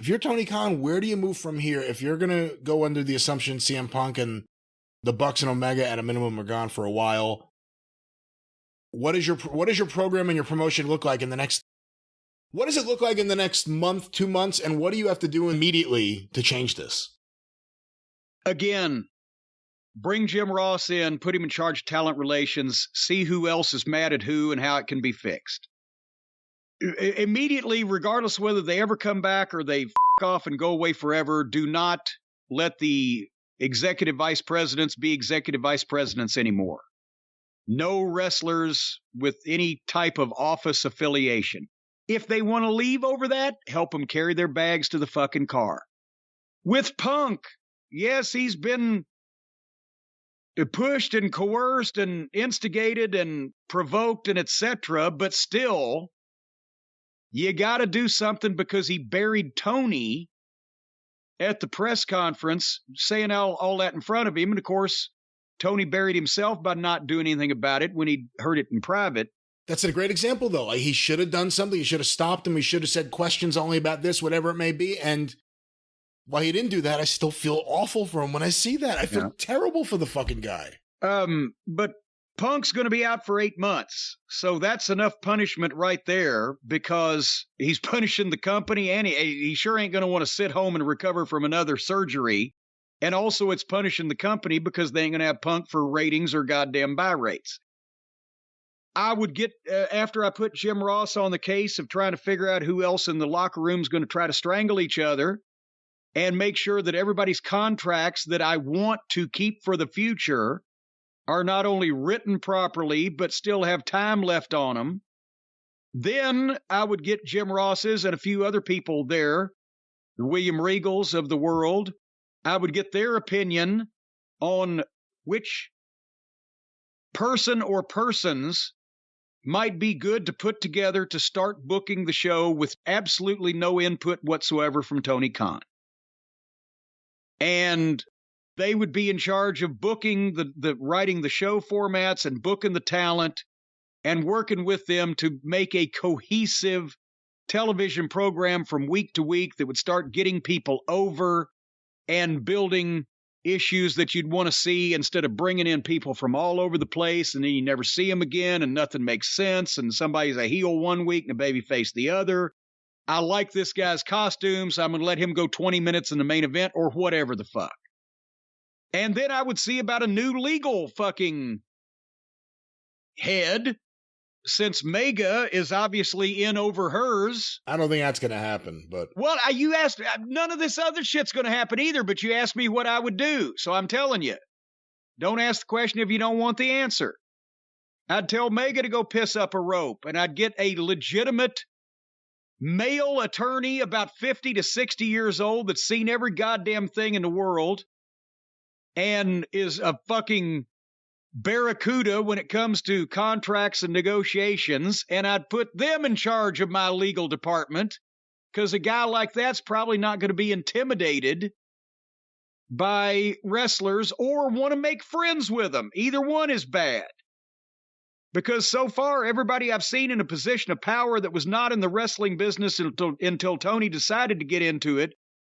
you're Tony Khan, where do you move from here? If you're going to go under the assumption CM Punk and the Bucks and Omega at a minimum are gone for a while, what does your program and your promotion look like in the next, what does it look like in the next month, 2 months, and what do you have to do immediately to change this? Again, bring Jim Ross in, put him in charge of talent relations, see who else is mad at who and how it can be fixed. Immediately, regardless of whether they ever come back or they off and go away forever, do not let the executive vice presidents be executive vice presidents anymore. No wrestlers with any type of office affiliation. If they want to leave over that, help them carry their bags to the fucking car. With Punk, yes, he's been pushed and coerced and instigated and provoked and etc., but still, you got to do something because he buried Tony at the press conference, saying all that in front of him. And of course, Tony buried himself by not doing anything about it when he heard it in private. That's a great example, though. Like, he should have done something. He should have stopped him. He should have said questions only about this, whatever it may be. And while he didn't do that, I still feel awful for him when I see that. I feel terrible for the fucking guy. But Punk's going to be out for 8 months. So that's enough punishment right there, because he's punishing the company, and he sure ain't going to want to sit home and recover from another surgery. And also it's punishing the company because they ain't going to have Punk for ratings or goddamn buy rates. I would get, after I put Jim Ross on the case of trying to figure out who else in the locker room is going to try to strangle each other, and make sure that everybody's contracts that I want to keep for the future are not only written properly, but still have time left on them. Then I would get Jim Ross's and a few other people there, the William Regals of the world. I would get their opinion on which person or persons might be good to put together to start booking the show with absolutely no input whatsoever from Tony Khan. And they would be in charge of booking the writing the show formats and booking the talent and working with them to make a cohesive television program from week to week that would start getting people over and building issues that you'd want to see, instead of bringing in people from all over the place and then you never see them again and nothing makes sense and somebody's a heel one week and a babyface the other. I like this guy's costumes. I'm going to let him go 20 minutes in the main event or whatever the fuck. And then I would see about a new legal fucking head, since Mega is obviously in over hers. I don't think that's going to happen, but... Well, you asked, none of this other shit's going to happen either, but you asked me what I would do. So I'm telling you, don't ask the question if you don't want the answer. I'd tell Mega to go piss up a rope, and I'd get a legitimate male attorney about 50 to 60 years old that's seen every goddamn thing in the world and is a fucking barracuda when it comes to contracts and negotiations, and I'd put them in charge of my legal department, because a guy like that's probably not going to be intimidated by wrestlers or want to make friends with them. Either one is bad. Because so far, everybody I've seen in a position of power that was not in the wrestling business until Tony decided to get into it,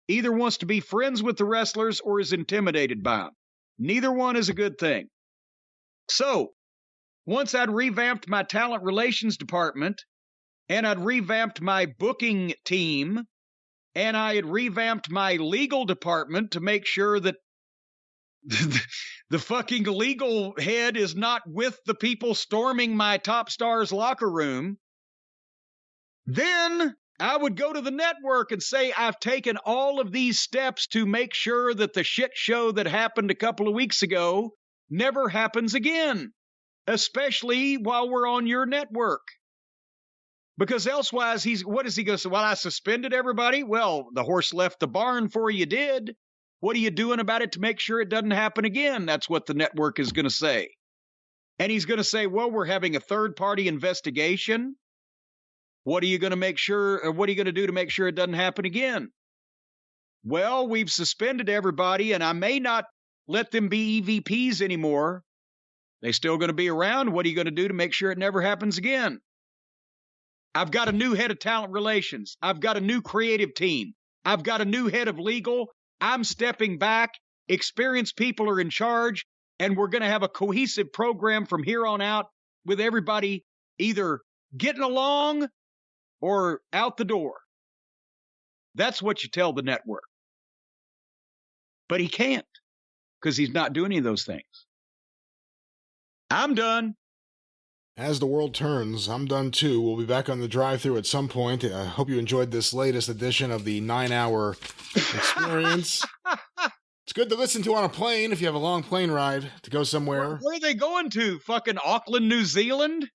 either wants to be friends with the wrestlers or is intimidated by them. Neither one is a good thing. So, once I'd revamped my talent relations department, and I'd revamped my booking team, and I had revamped my legal department to make sure that the fucking legal head is not with the people storming my top stars locker room, then I would go to the network and say, I've taken all of these steps to make sure that the shit show that happened a couple of weeks ago never happens again, especially while we're on your network. Because elsewise, what is he going to say? Well, I suspended everybody. Well, the horse left the barn before you did. What are you doing about it to make sure it doesn't happen again? That's what the network is going to say. And he's going to say, well, we're having a third-party investigation. What are you going to make sure, or what are you going to do to make sure it doesn't happen again? Well, we've suspended everybody, and I may not let them be EVPs anymore. They still going to be around. What are you going to do to make sure it never happens again? I've got a new head of talent relations. I've got a new creative team. I've got a new head of legal. I'm stepping back. Experienced people are in charge, and we're going to have a cohesive program from here on out with everybody either getting along or out the door. That's what you tell the network. But he can't, because he's not doing any of those things. I'm done. As the world turns, I'm done too. We'll be back on the drive-thru at some point. I hope you enjoyed this latest edition of the 9-hour experience. It's good to listen to on a plane if you have a long plane ride to go somewhere. Where are they going to? Fucking Auckland, New Zealand?